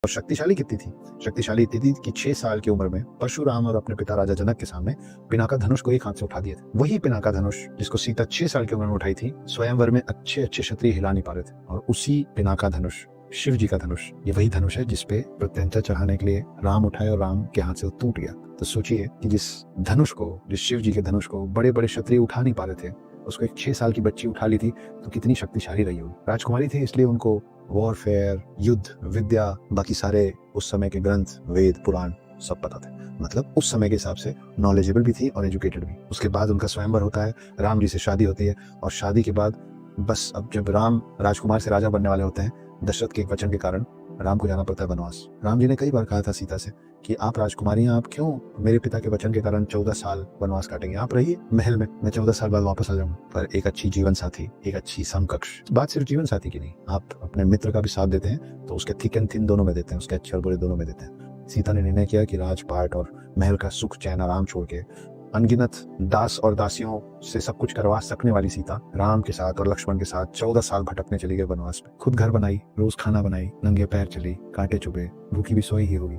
और शक्तिशाली कितनी थी? शक्तिशाली इतनी थी कि 6 साल की उम्र में परशुराम और अपने पिता राजा जनक के सामने पिनाका धनुष को एक हाथ से उठा दिए थे। वही पिनाका धनुष जिसको सीता 6 साल की उम्र में उठाई थी, स्वयंवर में अच्छे अच्छे क्षत्रिय हिला नहीं पा रहे थे। और उसी पिनाका धनुष, शिव जी का धनुष, ये वही धनुष है जिसपे प्रत्यंचा चढ़ाने के लिए राम उठाए और राम के हाथ से वो टूट गया। तो सोचिए कि जिस धनुष को, जिस शिव जी के धनुष को बड़े बड़े क्षत्रिय उठा नहीं पा रहे थे, उसको एक 6 साल की बच्ची उठा ली थी, तो कितनी शक्तिशाली रही होगी। राजकुमारी थी इसलिए उनको वॉरफेयर, युद्ध विद्या, बाकी सारे उस समय के ग्रंथ, वेद, पुराण सब पता थे। मतलब उस समय के हिसाब से नॉलेजेबल भी थी और एजुकेटेड भी। उसके बाद उनका स्वयंवर होता है, राम जी से शादी होती है, और शादी के बाद बस अब जब राम राजकुमार से राजा बनने वाले होते हैं, दशरथ के एक वचन के कारण राम को जाना पड़ता है वनवास। राम जी ने कई बार कहा था सीता से कि आप राजकुमारी हैं, आप क्यों मेरे पिता के वचन के कारण 14 साल वनवास काटेंगे, आप रहिए महल में, मैं 14 साल बाद वापस आ जाऊंगा। पर एक अच्छी जीवन साथी, एक अच्छी समकक्ष, बात सिर्फ जीवन साथी की नहीं, आप अपने मित्र का भी साथ देते हैं तो उसके थिक एंड थिन दोनों में देते हैं, उसके अच्छे और बुरे दोनों में देते हैं। सीता ने निर्णय किया कि राजपाट और महल का सुख चैन आराम छोड़ के अनगिनत दास और दासियों से सब कुछ करवा सकने वाली सीता राम के साथ और लक्ष्मण के साथ 14 साल भटकने चली गई वनवास में। खुद घर बनाई, रोज खाना बनाई, नंगे पैर चली, कांटे चुभे, भूखी भी सोई ही होगी।